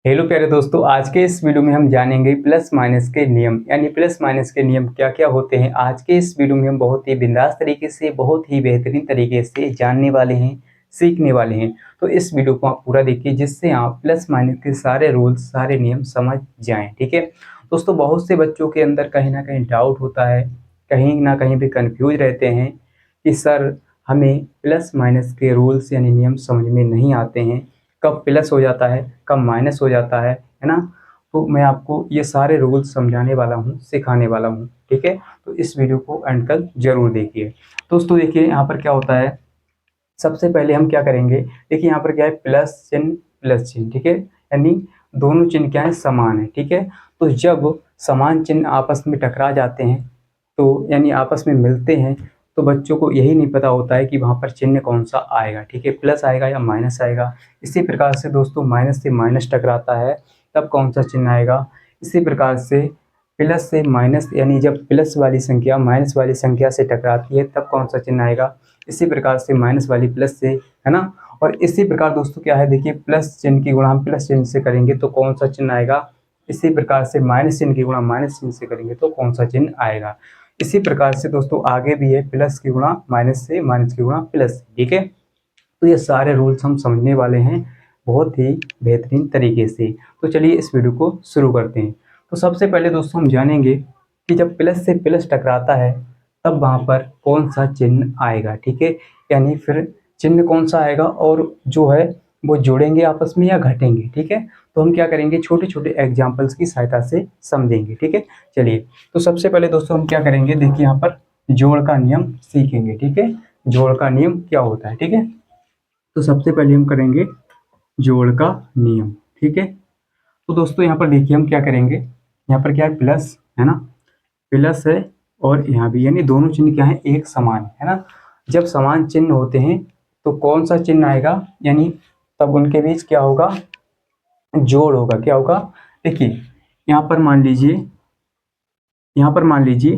Hello प्यारे दोस्तों, आज के इस वीडियो में हम जानेंगे प्लस माइनस के नियम। यानी प्लस माइनस के नियम क्या क्या होते हैं। आज के इस वीडियो में हम बहुत ही बिंदास तरीके से, बहुत ही बेहतरीन तरीके से जानने वाले हैं, सीखने वाले हैं। तो इस वीडियो को आप पूरा देखिए, जिससे आप प्लस माइनस के सारे रूल्स, सारे नियम समझ जाएं। ठीक है दोस्तों, बहुत से बच्चों के अंदर कहीं ना कहीं डाउट होता है, कहीं ना कहीं भी कंफ्यूज रहते हैं कि सर हमें प्लस माइनस के रूल्स यानी नियम समझ में नहीं आते हैं, कब प्लस हो जाता है, कब माइनस हो जाता है ना। तो मैं आपको ये सारे रूल्स समझाने वाला हूँ, सिखाने वाला हूँ। ठीक है, तो इस वीडियो को एंड तक जरूर देखिए। दोस्तों देखिए यहाँ पर क्या होता है। सबसे पहले हम क्या करेंगे, देखिए यहाँ पर क्या है, प्लस चिन्ह प्लस चिन्ह। ठीक है, यानी दोनों चिन्ह क्या है, समान है। ठीक है, तो जब समान चिन्ह आपस में टकरा जाते हैं, तो यानी आपस में मिलते हैं, तो बच्चों को यही नहीं पता होता है कि वहाँ पर चिन्ह कौन सा आएगा। ठीक है, प्लस आएगा या माइनस आएगा। इसी प्रकार से दोस्तों माइनस से माइनस टकराता है, तब कौन सा चिन्ह आएगा। इसी प्रकार से प्लस से माइनस, यानी जब प्लस वाली संख्या माइनस वाली संख्या से टकराती है, तब कौन सा चिन्ह आएगा। इसी प्रकार से माइनस वाली प्लस से, है ना। और इसी प्रकार दोस्तों क्या है, देखिए प्लस चिन्ह की गुणा हम प्लस चिन्ह से करेंगे तो कौन सा चिन्ह आएगा। इसी प्रकार से माइनस चिन्ह की गुणा माइनस चिन्ह से करेंगे तो कौन सा चिन्ह आएगा। इसी प्रकार से दोस्तों आगे भी है, प्लस की गुणा माइनस से, माइनस की गुणा प्लस से। ठीक है, तो ये सारे रूल्स हम समझने वाले हैं बहुत ही बेहतरीन तरीके से। तो चलिए इस वीडियो को शुरू करते हैं। तो सबसे पहले दोस्तों हम जानेंगे कि जब प्लस से प्लस टकराता है, तब वहाँ पर कौन सा चिन्ह आएगा। ठीक है, यानी फिर चिन्ह कौन सा आएगा, और जो है वो जुड़ेंगे आपस में या घटेंगे। ठीक है, तो हम क्या करेंगे, छोटे छोटे एग्जाम्पल्स की सहायता से समझेंगे। ठीक है, चलिए तो सबसे पहले दोस्तों हम क्या करेंगे, देखिए यहाँ पर जोड़ का नियम सीखेंगे। ठीक है, जोड़ का नियम क्या होता है। ठीक है, तो सबसे पहले हम करेंगे जोड़ का नियम। ठीक है, तो दोस्तों यहाँ पर देखिए हम क्या करेंगे, यहाँ पर क्या है, प्लस है ना, प्लस है, और यहाँ भी, यानी दोनों चिन्ह क्या है, एक समान है ना। जब समान चिन्ह होते हैं तो कौन सा चिन्ह आएगा, यानी तब उनके बीच क्या होगा, जोड़ होगा। क्या होगा, देखिए यहाँ पर मान लीजिए, यहाँ पर मान लीजिए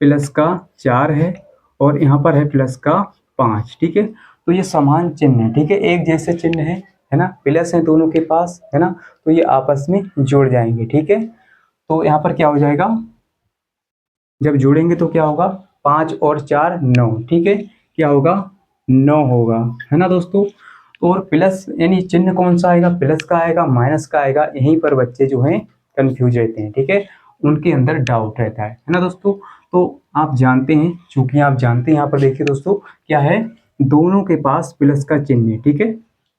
प्लस का 4 है, और यहाँ पर है प्लस का 5। ठीक है, तो ये समान चिन्ह है। ठीक है, एक जैसे चिन्ह है ना, प्लस है दोनों के पास, है ना। तो ये आपस में जुड़ जाएंगे। ठीक है, तो यहाँ पर क्या हो जाएगा, जब जुड़ेंगे तो क्या होगा, 5 और 4 9। ठीक है, क्या होगा, 9 होगा, है ना दोस्तों। और प्लस यानी चिन्ह कौन सा आएगा, प्लस का आएगा, माइनस का आएगा। यहीं पर बच्चे जो हैं कंफ्यूज रहते हैं। ठीक है, उनके अंदर डाउट रहता है ना दोस्तों। तो आप जानते हैं, चूंकि आप जानते हैं, यहाँ पर देखिए दोस्तों क्या है, दोनों के पास प्लस का चिन्ह है। ठीक है,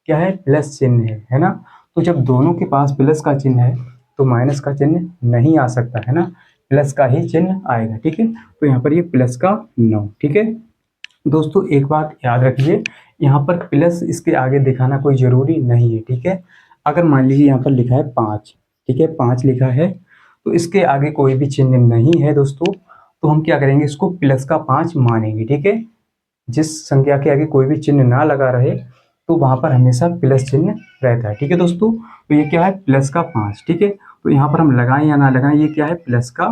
क्या है, प्लस चिन्ह है ना। तो जब दोनों के पास प्लस का चिन्ह है, तो माइनस का चिन्ह नहीं आ सकता, है ना, प्लस का ही चिन्ह आएगा। ठीक है, तो यहाँ पर ये प्लस का 9। ठीक है दोस्तों, एक बात याद रखिए, यहाँ पर प्लस इसके आगे दिखाना कोई ज़रूरी नहीं है। ठीक है, अगर मान लीजिए यहाँ पर लिखा है 5, ठीक है, 5 लिखा है, तो इसके आगे कोई भी चिन्ह नहीं है दोस्तों, तो हम क्या करेंगे, इसको प्लस का 5 मानेंगे। ठीक है, जिस संख्या के आगे कोई भी चिन्ह ना लगा रहे, तो वहाँ पर हमेशा प्लस चिन्ह रहता है। ठीक है दोस्तों, तो ये क्या है, प्लस का 5। ठीक है, तो यहाँ पर हम लगाएं या ना लगाएं, ये क्या है, प्लस का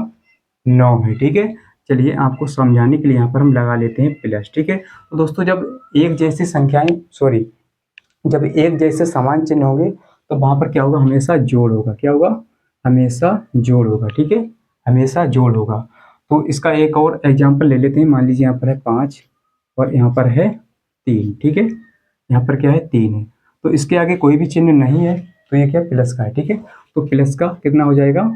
9 है। ठीक है, चलिए आपको समझाने के लिए यहाँ पर हम लगा लेते हैं प्लस। ठीक है, तो दोस्तों जब एक जैसी संख्याएं, सॉरी, जब एक जैसे समान चिन्ह होंगे, तो वहाँ पर क्या होगा, हमेशा जोड़ होगा। क्या होगा, हमेशा जोड़ होगा। ठीक है, हमेशा जोड़ होगा। तो इसका एक और एग्जाम्पल ले लेते हैं। मान लीजिए यहाँ पर है 5 और यहाँ पर है 3। ठीक है, यहाँ पर क्या है, 3 है, तो इसके आगे कोई भी चिन्ह नहीं है, तो ये क्या, प्लस का है। ठीक है, तो प्लस का कितना हो जाएगा,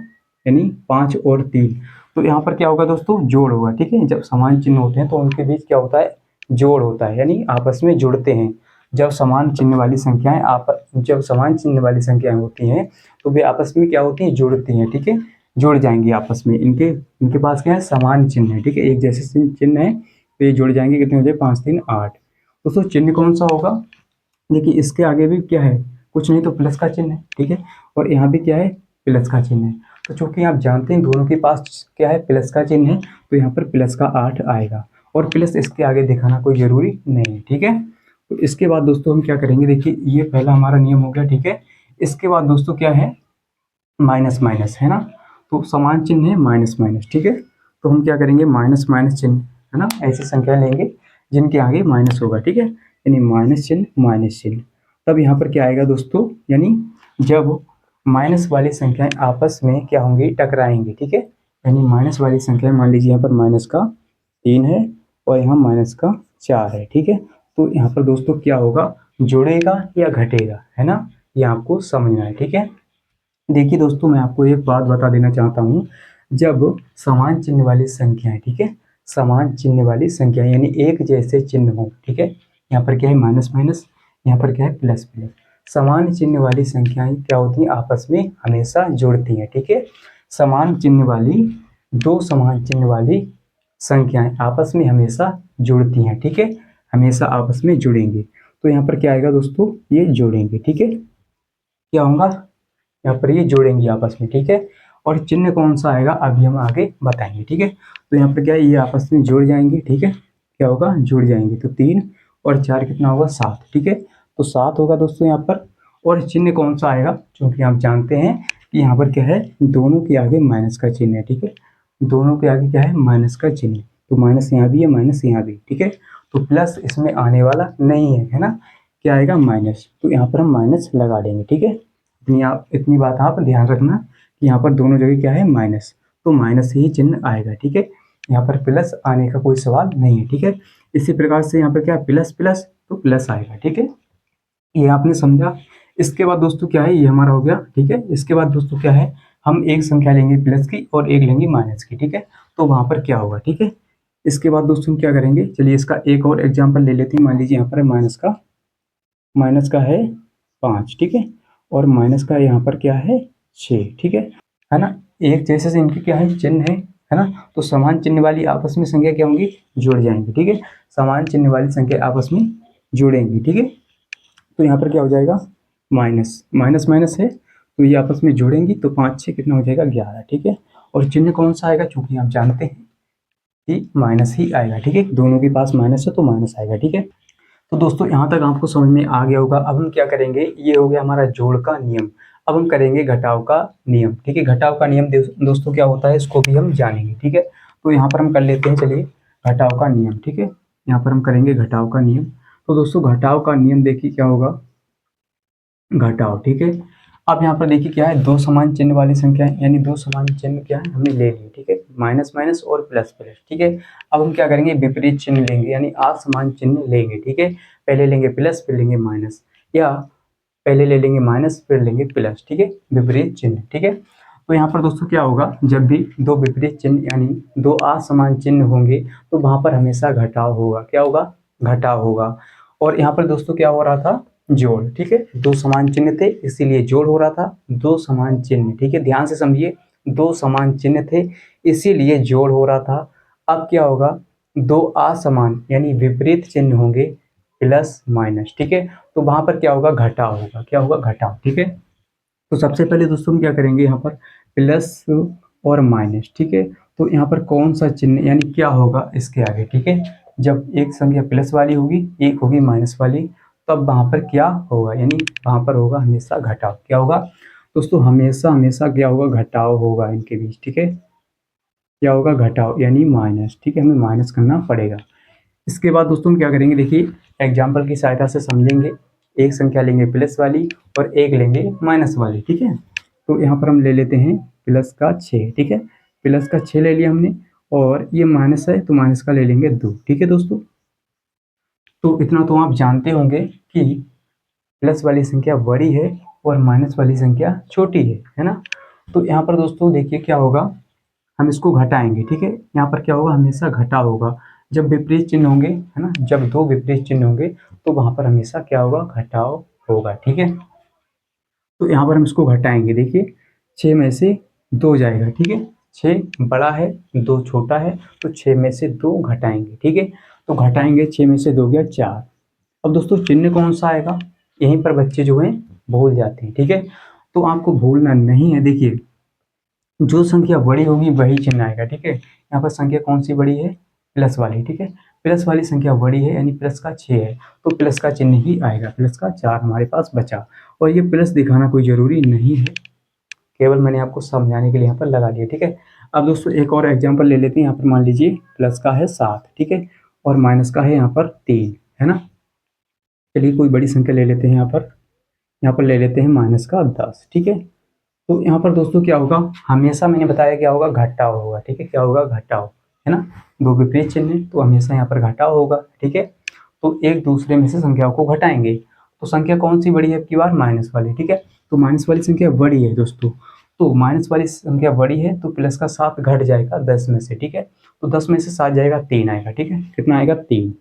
यानी 5 और 3। तो यहाँ पर क्या होगा दोस्तों, जोड़ होगा। ठीक है, जब समान चिन्ह होते हैं तो उनके बीच क्या होता है, जोड़ होता है, यानी आपस में जुड़ते हैं। जब समान चिन्ह वाली संख्याएं जब समान चिन्ह वाली संख्याएं होती हैं, तो वे आपस में क्या होती हैं, जुड़ती हैं। ठीक है, जुड़ जाएंगी आपस में, इनके इनके पास क्या है, समान चिन्ह है। ठीक है, एक जैसे चिन्ह है, तो ये जुड़ जाएंगे, कितने हो जाए, 5 3 8। दोस्तों चिन्ह कौन सा होगा, देखिए इसके आगे भी क्या है, कुछ नहीं तो प्लस का चिन्ह है। ठीक है, और यहाँ भी क्या है, प्लस का चिन्ह है। तो चूंकि आप जानते हैं दोनों के पास क्या है, प्लस का चिन्ह है, तो यहाँ पर प्लस का 8 आएगा, और प्लस इसके आगे दिखाना कोई जरूरी नहीं है। ठीक है, तो इसके बाद दोस्तों हम क्या करेंगे, देखिए ये पहला हमारा नियम हो गया। ठीक है, इसके बाद दोस्तों क्या है, माइनस माइनस, है ना। तो समान चिन्ह है, माइनस माइनस। ठीक है, तो हम क्या करेंगे, माइनस माइनस चिन्ह, है ना, ऐसी संख्या लेंगे जिनके आगे माइनस होगा। ठीक है, यानी माइनस चिन्ह माइनस चिन्ह। तब यहाँ पर क्या आएगा दोस्तों, यानी जब माइनस वाली संख्याएं आपस में क्या होंगी, टकराएंगी। ठीक है, यानी माइनस वाली संख्याएं, मान लीजिए यहाँ पर माइनस का 3 है और यहाँ माइनस का 4 है। ठीक है, तो यहाँ पर दोस्तों क्या होगा, जुड़ेगा या घटेगा, है ना, ये आपको समझना है। ठीक है, देखिए दोस्तों, मैं आपको एक बात बता देना चाहता हूँ, जब समान चिन्ह वाली संख्याएं, ठीक है, समान चिन्ह वाली संख्याएं यानी एक जैसे चिन्ह हो, ठीक है, यहाँ पर क्या है माइनस माइनस, यहाँ पर क्या है प्लस प्लस, समान चिन्ह वाली संख्याएं क्या होती हैं, आपस में हमेशा जुड़ती हैं। ठीक है, समान चिन्ह वाली, दो समान चिन्ह वाली संख्याएं आपस में हमेशा जुड़ती हैं। ठीक है, हमेशा आपस में जुड़ेंगे। तो यहाँ पर क्या आएगा दोस्तों, ये जोड़ेंगे। ठीक है, क्या होगा, यहाँ पर ये जोड़ेंगे आपस में। ठीक है, और चिन्ह कौन सा आएगा अभी हम आगे बताएंगे। ठीक है, तो यहाँ पर क्या है, ये आपस में जुड़ जाएंगे। ठीक है, क्या होगा, जुड़ जाएंगे। तो 3 और 4 कितना होगा, 7। ठीक है, तो 7 होगा दोस्तों यहाँ पर। और चिन्ह कौन सा आएगा, क्योंकि आप जानते हैं कि यहाँ पर क्या है, दोनों के आगे माइनस का चिन्ह है। ठीक है, दोनों के आगे क्या है, माइनस का चिन्ह, तो माइनस यहाँ भी है, माइनस यहाँ भी। ठीक है, तो प्लस इसमें आने वाला नहीं है, है ना, क्या आएगा, माइनस, तो यहाँ पर हम माइनस लगा देंगे। ठीक है, इतनी बात आप ध्यान रखना कि यहाँ पर दोनों जगह क्या है, माइनस, तो माइनस ही चिन्ह आएगा। ठीक है, यहाँ पर प्लस आने का कोई सवाल नहीं है। ठीक है, इसी प्रकार से यहाँ पर क्या है, प्लस प्लस तो प्लस आएगा। ठीक है, ये आपने समझा। इसके बाद दोस्तों क्या है, ये हमारा हो गया। ठीक है, इसके बाद दोस्तों क्या है, हम एक संख्या लेंगे प्लस की और एक लेंगे माइनस की। ठीक है, तो वहां पर क्या होगा। ठीक है, इसके बाद दोस्तों हम क्या करेंगे, चलिए इसका एक और एग्जाम्पल ले लेते हैं। मान लीजिए यहाँ पर माइनस का है 5। ठीक है, और माइनस का यहाँ पर क्या है, 6। ठीक है ना, एक जैसे से इनके क्या है, चिन्ह है ना, तो समान चिन्ह वाली आपस में संख्या क्या होंगी, जुड़ जाएंगी। ठीक है, समान चिन्ह वाली संख्या आपस में जुड़ेंगी। ठीक है, तो यहाँ पर क्या हो जाएगा, माइनस माइनस माइनस है, तो ये आपस में जुड़ेंगी, तो 5 6 कितना हो जाएगा, 11। ठीक है, और चिन्ह कौन सा आएगा, चूंकि आप जानते हैं कि माइनस ही आएगा। ठीक है, दोनों के पास माइनस है तो माइनस आएगा। ठीक है, तो दोस्तों यहाँ तक आपको समझ में आ गया होगा। अब हम क्या करेंगे, ये हो गया हमारा जोड़ का नियम। अब हम करेंगे घटाव का नियम। ठीक है, घटाव का नियम दोस्तों क्या होता है, इसको भी हम जानेंगे। ठीक है, तो यहाँ पर हम कर लेते हैं, चलिए घटाव का नियम। ठीक है, यहाँ पर हम करेंगे घटाव का नियम। तो दोस्तों घटाव का नियम देखिए क्या होगा, घटाओ। ठीक है, अब यहाँ पर देखिए क्या है, दो समान चिन्ह वाली संख्या है, यानी दो समान चिन्ह क्या है, हमने ले लिए। ठीक है, माइनस माइनस और प्लस प्लस। ठीक है, अब हम क्या करेंगे, विपरीत चिन्ह लेंगे, यानी असमान चिन्ह लेंगे। ठीक है, पहले लेंगे प्लस फिर लेंगे माइनस, या पहले ले लेंगे माइनस फिर लेंगे प्लस। ठीक है, विपरीत चिन्ह। ठीक है, तो यहाँ पर दोस्तों क्या होगा, जब भी दो विपरीत चिन्ह यानी दो असमान चिन्ह होंगे तो वहां पर हमेशा घटाव होगा। क्या होगा, घटाव होगा। और यहाँ पर दोस्तों क्या हो रहा था, जोड़। ठीक है, दो समान चिन्ह थे इसीलिए जोड़ हो रहा था, दो समान चिन्ह। ठीक है, ध्यान से समझिए, दो समान चिन्ह थे इसीलिए जोड़ हो रहा था। अब क्या होगा, दो असमान यानी विपरीत चिन्ह होंगे, प्लस माइनस। ठीक है, तो वहां पर क्या होगा, घटाव होगा। क्या होगा, घटाव। ठीक है, तो सबसे पहले दोस्तों हम क्या करेंगे, यहाँ पर प्लस और माइनस। ठीक है, तो यहाँ पर कौन सा चिन्ह यानी क्या होगा इसके आगे। ठीक है, जब एक संख्या प्लस वाली होगी, एक होगी माइनस वाली, तब वहां पर क्या होगा, यानी वहां पर होगा हमेशा घटाव। क्या होगा दोस्तों, हमेशा हमेशा क्या होगा, घटाव होगा इनके बीच। ठीक है, क्या होगा, घटाव यानी माइनस। ठीक है, हमें माइनस करना पड़ेगा। इसके बाद दोस्तों हम क्या करेंगे, देखिए एग्जाम्पल की सहायता से समझेंगे। एक संख्या लेंगे प्लस वाली और एक लेंगे माइनस वाली। ठीक है, तो यहाँ पर हम ले लेते हैं प्लस का 6। ठीक है, प्लस का 6 ले लिया हमने, और ये माइनस है तो माइनस का ले लेंगे 2। ठीक है दोस्तों, तो इतना तो आप जानते होंगे कि प्लस वाली संख्या बड़ी है और माइनस वाली संख्या छोटी है ना। तो यहाँ पर दोस्तों देखिए क्या होगा, हम इसको घटाएंगे। ठीक है, यहाँ पर क्या होगा, हमेशा घटाव होगा। जब विपरीत चिन्ह होंगे, है ना, जब दो विपरीत चिन्ह होंगे तो वहां पर हमेशा क्या होगा, घटाव होगा। ठीक है, तो यहाँ पर हम इसको घटाएंगे। देखिए 6 में से 2 जाएगा। ठीक है, 6 बड़ा है 2 छोटा है, तो 6 में से 2 घटाएंगे। ठीक है, तो घटाएंगे, 6 में से 2 गया 4। अब दोस्तों चिन्ह कौन सा आएगा, यहीं पर बच्चे जो हैं भूल जाते हैं। ठीक है, तो आपको भूलना नहीं है। देखिए जो संख्या बड़ी होगी वही चिन्ह आएगा। ठीक है, यहाँ पर संख्या कौन सी बड़ी है, प्लस वाली। ठीक है, प्लस वाली संख्या बड़ी है यानी प्लस का 6 है, तो प्लस का चिन्ह ही आएगा। प्लस का 4 हमारे पास बचा, और ये प्लस दिखाना कोई जरूरी नहीं है, केवल मैंने आपको समझाने के लिए यहाँ पर लगा दिया। ठीक है, अब दोस्तों एक और एग्जाम्पल ले लेते हैं। यहाँ पर मान लीजिए प्लस का है 7। ठीक है, और माइनस का है यहाँ पर 3, है ना। चलिए कोई बड़ी संख्या ले लेते हैं, यहाँ पर ले लेते हैं माइनस का 10। ठीक है, तो यहाँ पर दोस्तों क्या होगा, हमेशा मैंने बताया क्या होगा, घटाव होगा। ठीक है, क्या होगा, घटाव, है ना। दो विपरीत चिन्ह है तो हमेशा यहाँ पर घटाव होगा। ठीक है, तो एक दूसरे में से संख्याओं को घटाएंगे। तो संख्या कौन सी बड़ी है, अब की बार माइनस वाली। ठीक है, तो माइनस वाली संख्या बड़ी है दोस्तों, तो माइनस वाली संख्या बड़ी है तो प्लस का 7 घट जाएगा 10 में से। ठीक है, तो 10 में से 7 जाएगा, 3 आएगा। ठीक है, कितना आएगा, 3।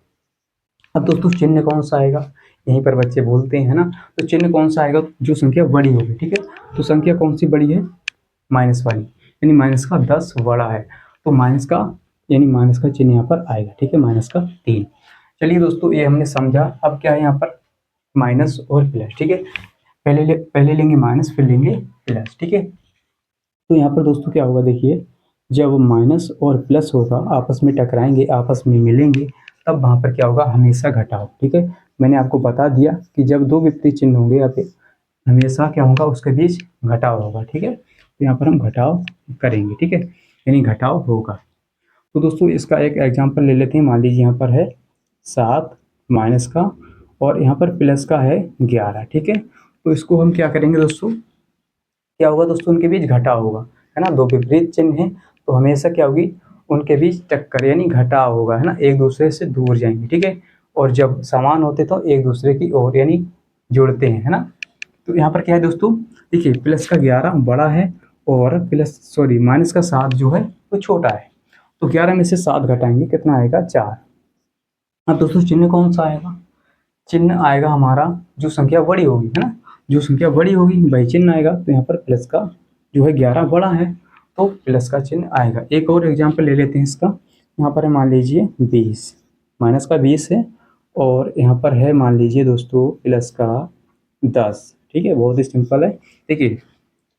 अब दोस्तों चिन्ह कौन सा आएगा, यहीं पर बच्चे बोलते हैं ना, तो चिन्ह कौन सा आएगा, जो संख्या बड़ी होगी। ठीक है, तो संख्या कौन सी बड़ी है, माइनस वाली, यानी माइनस का 10 बड़ा है, तो माइनस का, यानी माइनस का चिन्ह यहाँ पर आएगा। ठीक है, माइनस का 3। चलिए दोस्तों, ये हमने समझा। अब क्या है यहाँ पर, माइनस और प्लस। ठीक है, पहले लेंगे माइनस, फिर लेंगे प्लस। ठीक है, तो यहाँ पर दोस्तों क्या होगा, देखिए, जब माइनस और प्लस होगा, आपस में टकराएंगे, आपस में मिलेंगे, तब वहाँ पर क्या होगा, हमेशा घटाव। ठीक है, मैंने आपको बता दिया कि जब दो विपरीत चिन्ह होंगे यहाँ पे, हमेशा क्या होगा, उसके बीच घटाव होगा। ठीक है, तो यहाँ पर हम घटाव करेंगे। ठीक है, यानी घटाव होगा। तो दोस्तों इसका एक एग्जाम्पल ले लेते हैं। मान लीजिए यहाँ पर है 7 माइनस का, और यहाँ पर प्लस का है 11। ठीक है, तो इसको हम क्या करेंगे दोस्तों, क्या होगा दोस्तों, उनके बीच घटाव होगा, है ना। दो विपरीत चिन्ह हैं तो हमेशा क्या होगी, उनके बीच टक्कर यानी घटाव होगा, है ना, एक दूसरे से दूर जाएंगे। ठीक है, और जब समान होते तो एक दूसरे की ओर यानी जुड़ते हैं, है ना। तो यहाँ पर क्या है दोस्तों, देखिए, प्लस का 11 बड़ा है और माइनस का 7 जो है वो छोटा है। तो 11 में से 7 घटाएंगे, कितना आएगा, 4। अब दोस्तों चिन्ह कौन सा आएगा, चिन्ह आएगा हमारा जो संख्या बड़ी होगी, है ना, जो संख्या बड़ी होगी वही चिन्ह आएगा। तो यहाँ पर प्लस का जो है 11 बड़ा है तो प्लस का चिन्ह आएगा। एक और एग्जाम्पल ले लेते हैं इसका। यहाँ पर है मान लीजिए 20, माइनस का 20 है, और यहाँ पर है मान लीजिए दोस्तों प्लस का 10। ठीक है, बहुत ही सिंपल है। देखिए,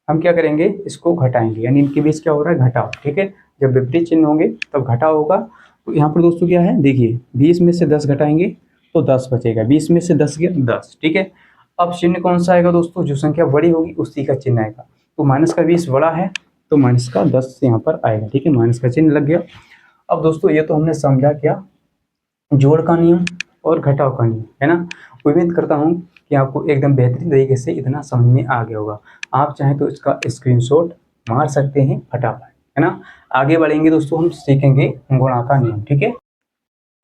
हम क्या करेंगे, इसको घटाएंगे, यानी इनके बीच क्या हो रहा है, घटाव। ठीक है, जब विपरीत चिन्ह होंगे तब घटाव होगा। तो यहाँ पर दोस्तों क्या है, देखिए, 20 में से 10 घटाएंगे तो 10 बचेगा, 20 में से 10 गया 10। ठीक है, अब चिन्ह कौन सा आएगा दोस्तों, जो संख्या बड़ी होगी उसी का चिन्ह आएगा। तो माइनस का 20 बड़ा है तो माइनस का 10 यहाँ पर आएगा। ठीक है, माइनस का चिन्ह लग गया। अब दोस्तों ये तो हमने समझा क्या, जोड़ का नियम और घटाव का नियम, है ना। उम्मीद करता हूँ कि आपको एकदम बेहतरीन तरीके से इतना समझ में आ गया होगा। आप चाहें तो इसका स्क्रीनशॉट मार सकते हैं फटाफट, है ना। आगे बढ़ेंगे दोस्तों, हम सीखेंगे गुणा का नियम। ठीक है,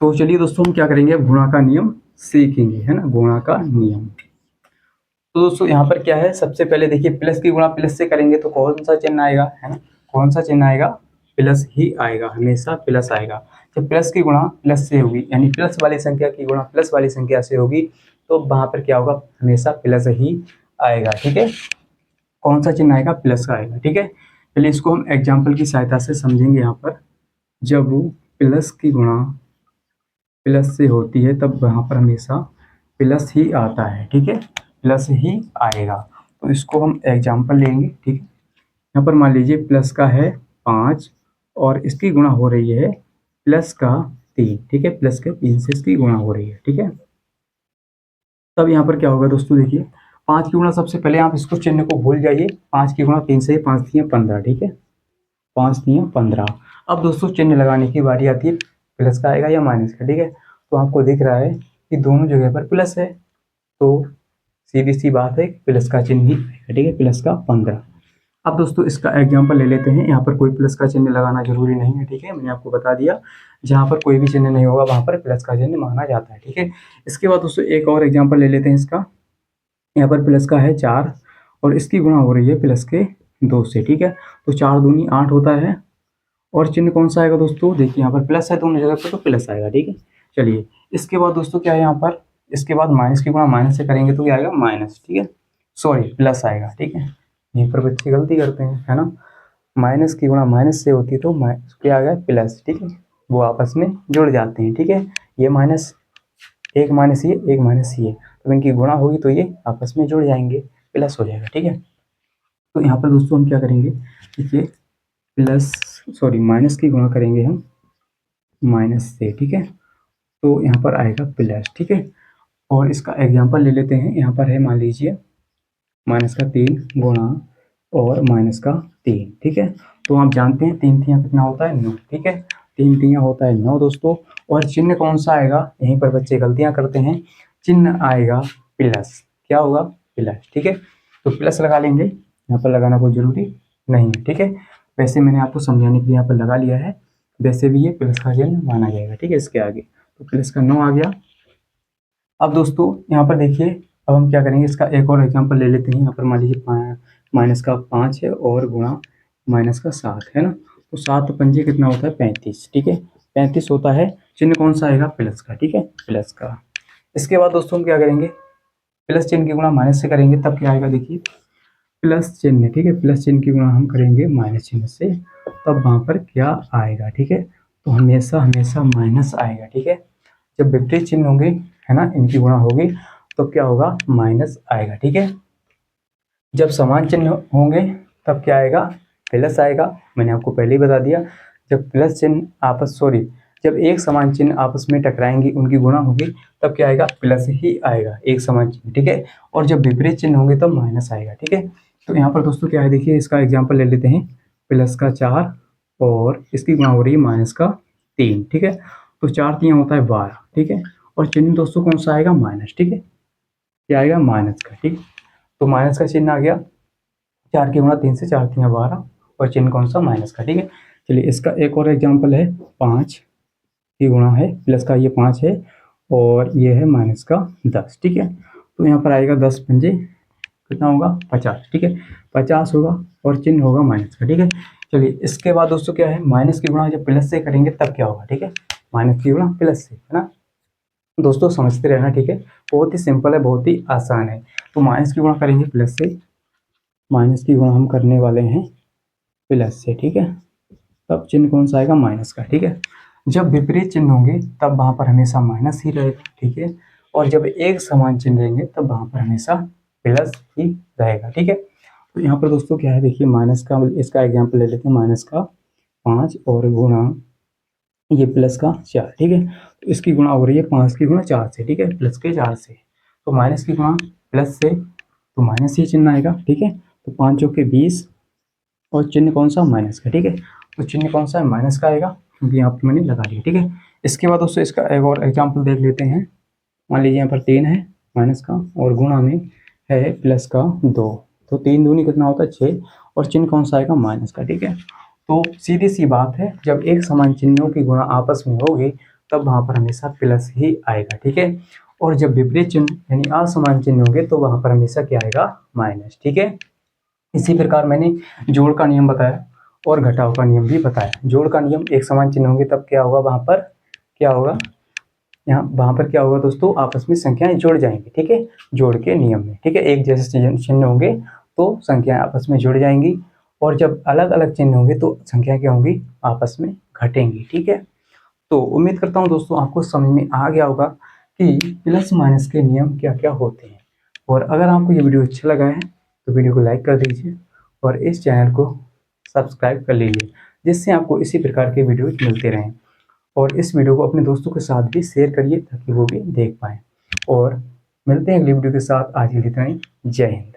तो चलिए दोस्तों, हम क्या करेंगे, गुणा का नियम सीखेंगे, है ना, गुणा का नियम। तो दोस्तों यहाँ पर क्या है, सबसे पहले देखिए, प्लस की गुणा प्लस से करेंगे तो कौन सा चिन्ह आएगा, है ना, कौन सा चिन्ह आएगा, प्लस ही आएगा, हमेशा प्लस आएगा। जब प्लस की गुणा प्लस से होगी, यानी प्लस वाली संख्या की गुणा प्लस वाली संख्या से होगी, तो वहां पर क्या होगा, हमेशा प्लस ही आएगा। ठीक है, कौन सा चिन्ह आएगा, प्लस का आएगा। ठीक है, चलिए इसको हम एग्जाम्पल की सहायता से समझेंगे। यहाँ पर जब प्लस की गुणा प्लस से होती है तब वहाँ पर हमेशा प्लस ही आता है। ठीक है, प्लस ही आएगा। तो इसको हम एग्जाम्पल लेंगे। ठीक है, यहाँ पर मान लीजिए प्लस का है 5 और इसकी गुणा हो रही है प्लस का 3। ठीक है, प्लस के 3 से इसकी गुणा हो रही है। ठीक है, तब यहाँ पर क्या होगा दोस्तों, देखिए, 5 की गुणा, सबसे पहले आप इसको चिन्ह को भूल जाइए, 5 की गुणा 3 से, 5 3 15। ठीक है, 5 3 15। अब दोस्तों चिन्ह लगाने की बारी आती है, प्लस का आएगा या माइनस का। ठीक है, तो आपको दिख रहा है कि दोनों जगह पर प्लस है, तो सीधी सी बात है कि प्लस का चिन्ह ही आएगा। ठीक है, प्लस का 15। अब दोस्तों इसका एग्जाम्पल ले लेते हैं। यहाँ पर कोई प्लस का चिन्ह लगाना जरूरी नहीं है। ठीक है, मैंने आपको बता दिया, जहाँ पर कोई भी चिन्ह नहीं होगा वहाँ पर प्लस का चिन्ह माना जाता है। ठीक है, इसके बाद दोस्तों एक और एग्जाम्पल ले लेते हैं इसका। यहाँ पर प्लस का है 4 और इसकी गुणा हो रही है प्लस के 2 से। ठीक है, तो 4 दूनी 8 होता है, और चिन्ह कौन सा आएगा दोस्तों, देखिए, यहाँ पर प्लस है दोनों जगह पर तो प्लस आएगा। ठीक है, चलिए इसके बाद दोस्तों क्या है, यहाँ पर इसके बाद माइनस की गुणा माइनस से करेंगे तो क्या आएगा, माइनस। ठीक है, सॉरी, प्लस आएगा। ठीक है, यहीं पर बच्चे गलती करते हैं, है ना, माइनस की गुणा माइनस से होती है तो क्या आ गया, प्लस। ठीक है, वो आपस में जुड़ जाते हैं। ठीक है, ये माइनस, एक माइनस ये, तो इनकी गुणा होगी तो ये आपस में जुड़ जाएंगे, प्लस हो जाएगा। ठीक है, तो यहाँ पर दोस्तों हम क्या करेंगे, देखिए, माइनस की गुणा करेंगे हम माइनस से। ठीक है, तो यहाँ पर आएगा प्लस। ठीक है, और इसका एग्जाम्पल ले लेते हैं। यहाँ पर है मान लीजिए माइनस का 3 गुणा और माइनस का 3। ठीक है, तो आप जानते हैं 3 3 कितना होता है, 9। ठीक है, 3 3 होता है 9 दोस्तों। और चिन्ह कौन सा आएगा, यहीं पर बच्चे गलतियां करते हैं, चिन्ह आएगा प्लस। क्या होगा, प्लस। ठीक है, तो प्लस लगा लेंगे, यहाँ पर लगाना कोई ज़रूरी नहीं है, ठीक है। वैसे मैंने आपको समझाने के लिए यहाँ पर लगा लिया है, वैसे भी ये प्लस का चिन्ह माना जाएगा, ठीक है। इसके आगे तो प्लस का 9 आ गया। अब दोस्तों यहाँ पर देखिए, अब हम क्या करेंगे, इसका एक और एग्जांपल ले लेते हैं। यहाँ पर मान लीजिए माइनस का 5 है और गुणा माइनस का 7 है ना। तो 7 पंजे कितना होता है, 35, ठीक है। 35 होता है, चिन्ह कौन सा आएगा, प्लस का, ठीक है, प्लस का। इसके बाद दोस्तों हम क्या करेंगे, प्लस चिन्ह की गुणा माइनस से करेंगे, तब क्या आएगा, देखिए प्लस चिन्ह, ठीक है, प्लस चिन्ह की गुणा हम करेंगे माइनस चिन्ह से, तब वहाँ पर क्या आएगा, ठीक है। तो हमेशा हमेशा माइनस आएगा, ठीक है। जब विपरीत चिन्ह होंगे, है ना, इनकी गुणा होगी तो क्या होगा, माइनस आएगा, ठीक है। जब समान चिन्ह होंगे तब क्या आएगा, प्लस आएगा। मैंने आपको पहले ही बता दिया, जब प्लस चिन्ह जब एक समान चिन्ह आपस में टकराएंगी, उनकी गुणा होगी, तब क्या आएगा, प्लस ही आएगा, एक समान चिन्ह, ठीक है। और जब विपरीत चिन्ह होंगे तब माइनस आएगा, ठीक है। तो यहाँ पर दोस्तों क्या है, देखिए इसका एग्जाम्पल ले लेते हैं। प्लस का 4 और इसकी गुणा हो रही है माइनस का 3, ठीक है। तो 4 3 होता है 12, ठीक है। और चिन्ह दोस्तों कौन सा आएगा, माइनस, ठीक है। क्या आएगा, माइनस का, ठीक। तो माइनस का चिन्ह आ गया, 4 की गुणा 3 से, 4 3 12, और चिन्ह कौन सा, माइनस का, ठीक है। चलिए इसका एक और एग्जाम्पल है, 5 की गुणा है प्लस का, ये 5 है और ये है माइनस का 10, ठीक है। तो यहाँ पर आएगा 10 पंजे कितना होगा, 50, ठीक है, 50 होगा और चिन्ह होगा माइनस का, ठीक है। चलिए इसके बाद दोस्तों क्या है, माइनस की गुणा जब प्लस से करेंगे तब क्या होगा, ठीक है, माइनस की गुणा प्लस से, है ना। दोस्तों समझते रहना, ठीक है, बहुत ही सिंपल है, बहुत ही आसान है। तो माइनस की गुणा करेंगे प्लस से, माइनस की गुणा हम करने वाले हैं प्लस से, ठीक है। तब चिन्ह कौन सा आएगा, माइनस का, ठीक है। जब विपरीत चिन्ह होंगे तब वहाँ पर हमेशा माइनस ही रहेगा, ठीक है। और जब एक समान चिन्ह रहेंगे तब वहाँ पर हमेशा प्लस ही रहेगा, ठीक है। तो यहाँ पर दोस्तों क्या है, देखिए माइनस का, इसका एग्जाम्पल ले लेते हैं, माइनस का 5 और गुणा ये प्लस का 4, ठीक है। तो इसकी गुणा हो रही है 5 की गुणा 4 से, ठीक है, प्लस के 4 से। तो माइनस की गुणा प्लस से, तो माइनस ही चिन्ह आएगा, ठीक है। तो 5 चौके 20 और चिन्ह कौन सा, माइनस का, ठीक है। तो चिन्ह कौन सा है, माइनस का आएगा, क्योंकि यहाँ पर मैंने लगा दिया, ठीक है। इसके बाद दोस्तों इसका एक और एग्जाम्पल देख लेते हैं। मान लीजिए यहाँ पर 3 है माइनस का और गुणा में है प्लस का 2, तो 3 दूनी कितना होता है, 6, और चिन्ह कौन सा आएगा, माइनस का, ठीक है। तो सीधी सी बात है, जब एक समान चिन्हों की गुणा आपस में होगी तब वहाँ पर हमेशा प्लस ही आएगा, ठीक है। और जब विपरीत चिन्ह यानी असमान चिन्ह होंगे तो वहाँ पर हमेशा क्या आएगा, माइनस, ठीक है। इसी प्रकार मैंने जोड़ का नियम बताया और घटाव का नियम भी बताया। जोड़ का नियम, एक समान चिन्ह होंगे तब क्या होगा, वहाँ पर क्या होगा, यहाँ वहाँ पर क्या होगा दोस्तों, आपस में संख्याएं जुड़ जाएंगी, ठीक है, जोड़ के नियम में, ठीक है। एक जैसे चिन्ह होंगे तो संख्याएं आपस में जुड़ जाएंगी, और जब अलग अलग चिन्ह होंगे तो संख्या क्या होंगी, आपस में घटेंगी, ठीक है। तो उम्मीद करता हूँ दोस्तों आपको समझ में आ गया होगा कि प्लस माइनस के नियम क्या क्या होते हैं। और अगर आपको ये वीडियो अच्छा लगा है तो वीडियो को लाइक कर दीजिए और इस चैनल को सब्सक्राइब कर लीजिए, जिससे आपको इसी प्रकार के वीडियोज मिलते रहें। और इस वीडियो को अपने दोस्तों के साथ भी शेयर करिए ताकि वो भी देख पाएँ। और मिलते हैं अगली वीडियो के साथ, आज के लिए इतना ही। जय हिंद।